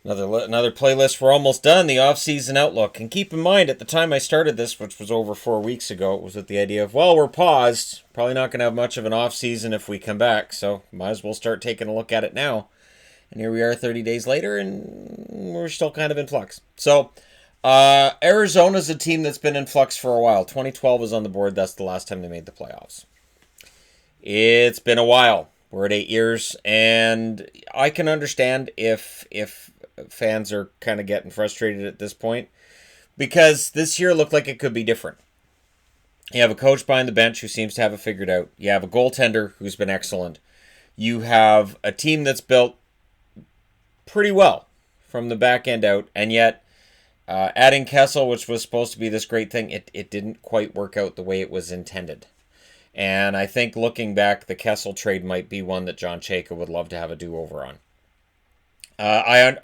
Another playlist. We're almost done. The off-season outlook. And keep in mind, at the time I started this, which was over 4 weeks ago, it was with the idea of, well, we're paused. Probably not going to have much of an off-season if we come back. So might as well start taking a look at it now. And here we are 30 days later, and we're still kind of in flux. So Arizona's a team that's been in flux for a while. 2012 is on the board. That's the last time they made the playoffs. It's been a while. We're at 8 years, and I can understand if fans are kind of getting frustrated at this point, because this year looked like it could be different. You have a coach behind the bench who seems to have it figured out. You have a goaltender who's been excellent. You have a team that's built pretty well from the back end out, and yet adding Kessel, which was supposed to be this great thing, it didn't quite work out the way it was intended. And I think looking back, the Kessel trade might be one that John Chayka would love to have a do-over on. I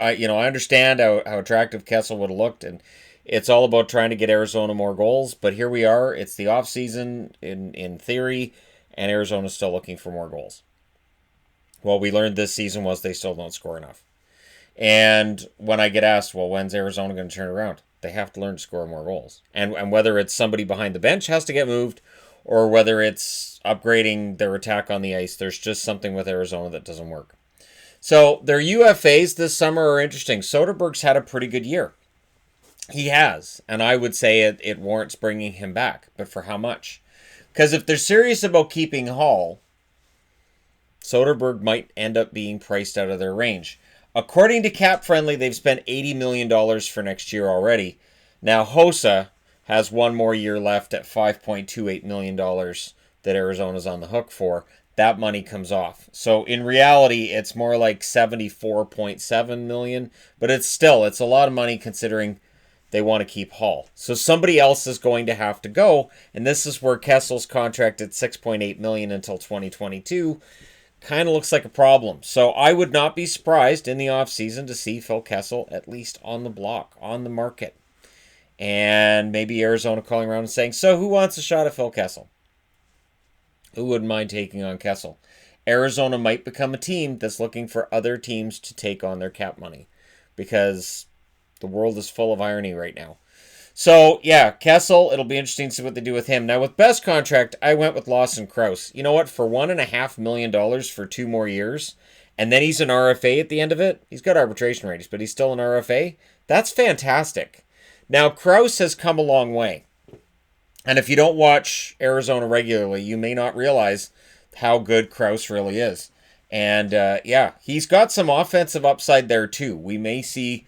understand how attractive Kessel would have looked, and it's all about trying to get Arizona more goals. But here we are. It's the offseason in theory, and Arizona's still looking for more goals. What we learned this season was they still don't score enough. And when I get asked, well, when's Arizona going to turn around? They have to learn to score more goals. And whether it's somebody behind the bench has to get moved, or whether it's upgrading their attack on the ice, there's just something with Arizona that doesn't work. So their UFAs this summer are interesting. Soderberg's had a pretty good year. He has. And I would say it warrants bringing him back. But for how much? Because if they're serious about keeping Hall, Soderberg might end up being priced out of their range. According to Cap Friendly, they've spent $80 million for next year already. Now, Hossa has one more year left at $5.28 million that Arizona's on the hook for. That money comes off. So in reality, it's more like $74.7 million, but it's a lot of money considering they want to keep Hall. So somebody else is going to have to go, and this is where Kessel's contract at $6.8 million until 2022 kind of looks like a problem. So I would not be surprised in the offseason to see Phil Kessel at least on the block, on the market. And maybe Arizona calling around and saying, so who wants a shot at Phil Kessel? Who wouldn't mind taking on Kessel? Arizona might become a team that's looking for other teams to take on their cap money, because the world is full of irony right now. So, yeah, Kessel, it'll be interesting to see what they do with him. Now, with best contract, I went with Lawson Crouse. You know what? For $1.5 million for 2 more years, and then he's an RFA at the end of it. He's got arbitration rights, but he's still an RFA. That's fantastic. Now, Crouse has come a long way. And if you don't watch Arizona regularly, you may not realize how good Crouse really is. And, he's got some offensive upside there, too. We may see...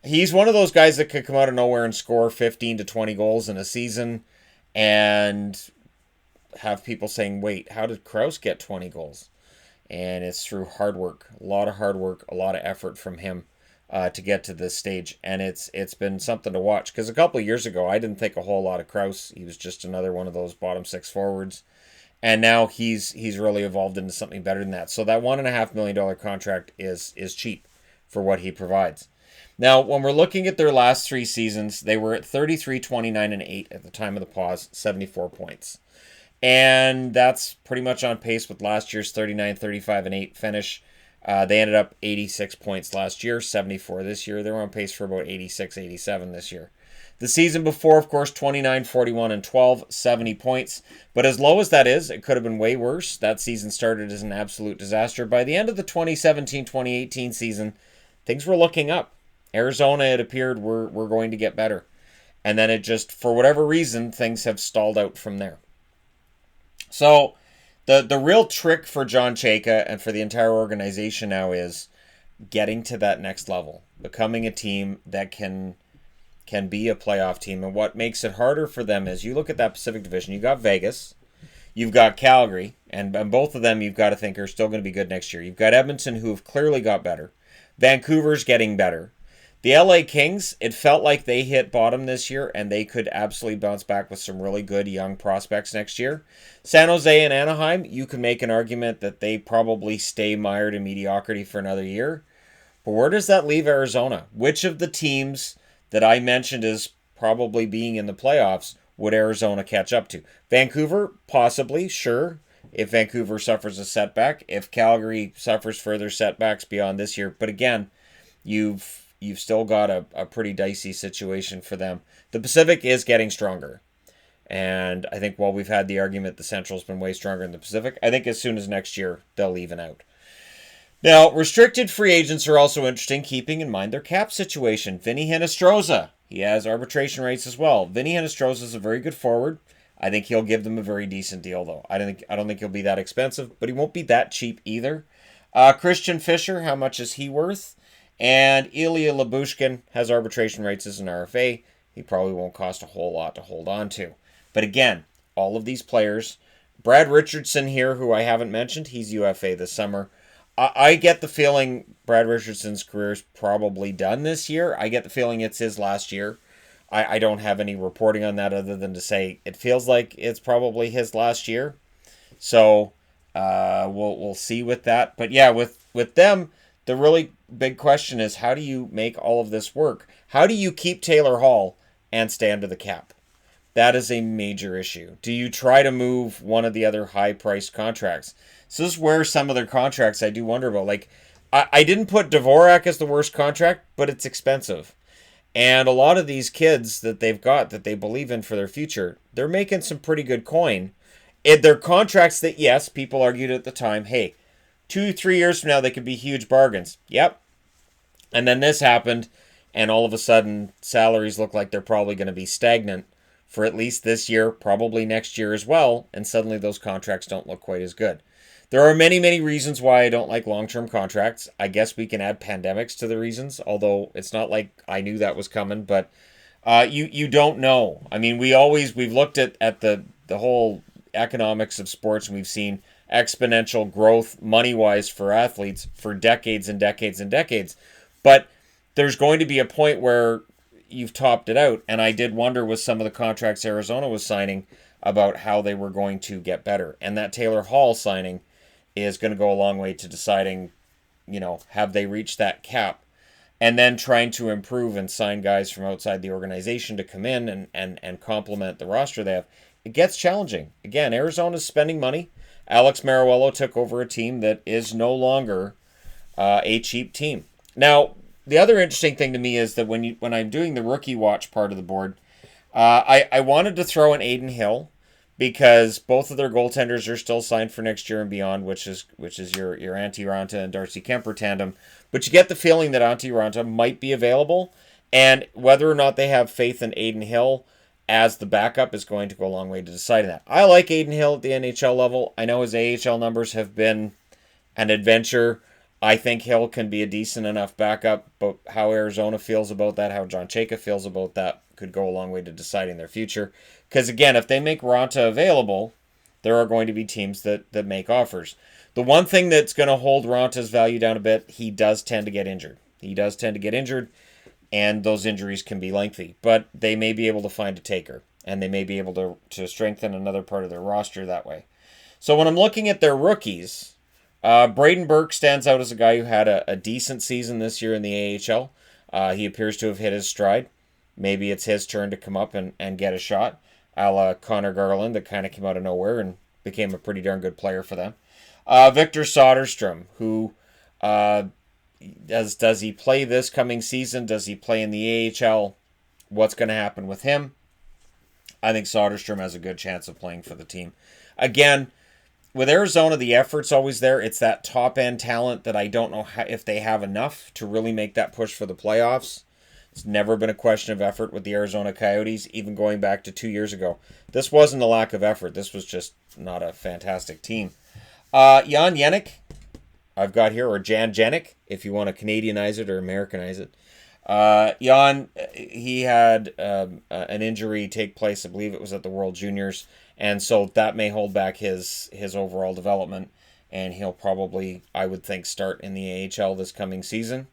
He's one of those guys that could come out of nowhere and score 15 to 20 goals in a season and have people saying, wait, how did Crouse get 20 goals? And it's through hard work, a lot of hard work, a lot of effort from him to get to this stage. And it's been something to watch, because a couple of years ago, I didn't think a whole lot of Crouse. He was just another one of those bottom 6 forwards. And now he's really evolved into something better than that. So that $1.5 million contract is cheap for what he provides. Now, when we're looking at their last 3 seasons, they were at 33, 29, and 8 at the time of the pause, 74 points. And that's pretty much on pace with last year's 39, 35, and 8 finish. They ended up 86 points last year, 74 this year. They're on pace for about 86, 87 this year. The season before, of course, 29, 41, and 12, 70 points. But as low as that is, it could have been way worse. That season started as an absolute disaster. By the end of the 2017-2018 season, things were looking up. Arizona, it appeared, were going to get better. And then it just, for whatever reason, things have stalled out from there. So the real trick for John Chayka and for the entire organization now is getting to that next level, becoming a team that can be a playoff team. And what makes it harder for them is, you look at that Pacific Division, you got Vegas, you've got Calgary, and both of them you've got to think are still going to be good next year. You've got Edmonton, who have clearly got better. Vancouver's getting better. The LA Kings, it felt like they hit bottom this year, and they could absolutely bounce back with some really good young prospects next year. San Jose and Anaheim, you can make an argument that they probably stay mired in mediocrity for another year. But where does that leave Arizona? Which of the teams that I mentioned as probably being in the playoffs would Arizona catch up to? Vancouver, possibly, sure, if Vancouver suffers a setback. If Calgary suffers further setbacks beyond this year. But again, you've you've still got a pretty dicey situation for them. The Pacific is getting stronger. And I think while we've had the argument the Central's been way stronger than the Pacific, I think as soon as next year, they'll even out. Now, restricted free agents are also interesting, keeping in mind their cap situation. Vinny Hinostroza, he has arbitration rights as well. Vinny Hinostroza is a very good forward. I think he'll give them a very decent deal, though. I don't think he'll be that expensive, but he won't be that cheap either. Christian Fischer, how much is he worth? And Ilya Lyubushkin has arbitration rights as an RFA. He probably won't cost a whole lot to hold on to. But again, all of these players, Brad Richardson here, who I haven't mentioned, he's UFA this summer. I get the feeling Brad Richardson's career is probably done this year. I get the feeling it's his last year. I don't have any reporting on that other than to say it feels like it's probably his last year. So we'll see with that. But yeah, with them, the really big question is, how do you make all of this work? How do you keep Taylor Hall and stay under the cap? That is a major issue. Do you try to move one of the other high-priced contracts? So this is where some of their contracts I do wonder about. Like, I didn't put Dvorak as the worst contract, but it's expensive. And a lot of these kids that they've got that they believe in for their future, they're making some pretty good coin. They're contracts that, yes, people argued at the time, hey, 2-3 years from now, they could be huge bargains. Yep. And then this happened, and all of a sudden, salaries look like they're probably going to be stagnant for at least this year, probably next year as well, and suddenly those contracts don't look quite as good. There are many, many reasons why I don't like long-term contracts. I guess we can add pandemics to the reasons, although it's not like I knew that was coming, but you don't know. I mean, we've looked at the whole economics of sports, and we've seen exponential growth money-wise for athletes for decades and decades and decades. But there's going to be a point where you've topped it out, and I did wonder with some of the contracts Arizona was signing about how they were going to get better. And that Taylor Hall signing is going to go a long way to deciding, have they reached that cap? And then trying to improve and sign guys from outside the organization to come in and complement the roster they have. It gets challenging. Again, Arizona's spending money. Alex Mariuello took over a team that is no longer a cheap team. Now, the other interesting thing to me is that when I'm doing the rookie watch part of the board, I wanted to throw in Aiden Hill because both of their goaltenders are still signed for next year and beyond, which is your Antti Ranta and Darcy Kemper tandem. But you get the feeling that Antti Ranta might be available, and whether or not they have faith in Aiden Hill as the backup is going to go a long way to deciding that. I like Aiden Hill at the NHL level. I know his AHL numbers have been an adventure. I think Hill can be a decent enough backup, but how Arizona feels about that, how John Chayka feels about that, could go a long way to deciding their future. Because again, if they make Ranta available, there are going to be teams that make offers. The one thing that's going to hold Ranta's value down a bit, he does tend to get injured. And those injuries can be lengthy. But they may be able to find a taker, and they may be able to strengthen another part of their roster that way. So when I'm looking at their rookies, Braden Burke stands out as a guy who had a decent season this year in the AHL. He appears to have hit his stride. Maybe it's his turn to come up and get a shot, a la Connor Garland, that kind of came out of nowhere and became a pretty darn good player for them. Victor Soderstrom, who does he play this coming season? Does he play in the AHL? What's going to happen with him? I think Soderstrom has a good chance of playing for the team. Again, with Arizona, the effort's always there. It's that top-end talent that I don't know if they have enough to really make that push for the playoffs. It's never been a question of effort with the Arizona Coyotes, even going back to 2 years ago. This wasn't a lack of effort. This was just not a fantastic team. Jan Jenik, I've got here, or Jan Jenik, if you want to Canadianize it or Americanize it. Jan, he had an injury take place, I believe it was at the World Juniors, and so that may hold back his overall development, and he'll probably, I would think, start in the AHL this coming season,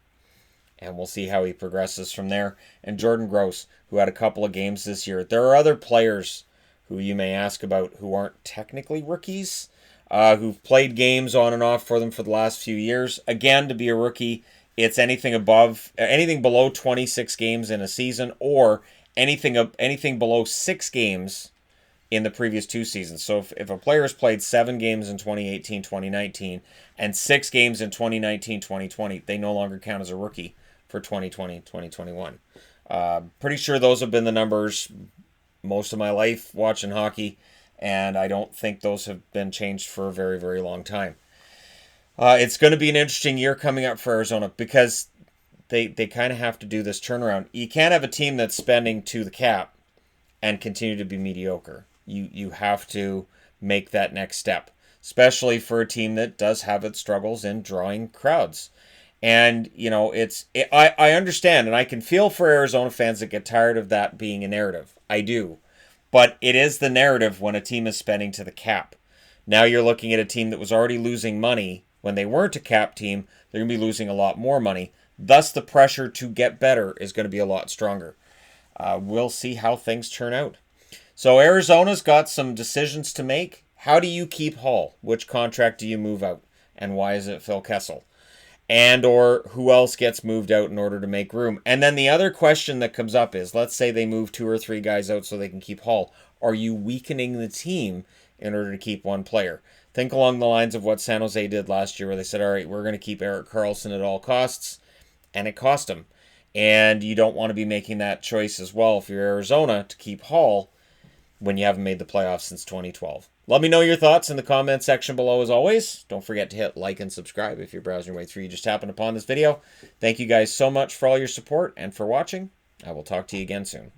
and we'll see how he progresses from there. And Jordan Grouse, who had a couple of games this year. There are other players who you may ask about who aren't technically rookies, who've played games on and off for them for the last few years. Again, to be a rookie, it's anything below 26 games in a season, or anything below 6 games in the previous 2 seasons. So if a player has played 7 games in 2018, 2019, and 6 games in 2019, 2020, they no longer count as a rookie for 2020, 2021. Pretty sure those have been the numbers most of my life watching hockey, and I don't think those have been changed for a very, very long time. It's going to be an interesting year coming up for Arizona because they kind of have to do this turnaround. You can't have a team that's spending to the cap and continue to be mediocre. You have to make that next step, especially for a team that does have its struggles in drawing crowds. And, I understand, and I can feel for Arizona fans that get tired of that being a narrative. I do. But it is the narrative when a team is spending to the cap. Now you're looking at a team that was already losing money. When they weren't a cap team, they're going to be losing a lot more money. Thus, the pressure to get better is going to be a lot stronger. We'll see how things turn out. So Arizona's got some decisions to make. How do you keep Hall? Which contract do you move out? And why is it Phil Kessel? And or who else gets moved out in order to make room? And then the other question that comes up is, let's say they move 2 or 3 guys out so they can keep Hall. Are you weakening the team in order to keep one player? Think along the lines of what San Jose did last year where they said, all right, we're going to keep Erik Karlsson at all costs. And it cost them. And you don't want to be making that choice as well if you're Arizona to keep Hall when you haven't made the playoffs since 2012. Let me know your thoughts in the comment section below as always. Don't forget to hit like and subscribe if you're browsing your way through. You just happened upon this video. Thank you guys so much for all your support and for watching. I will talk to you again soon.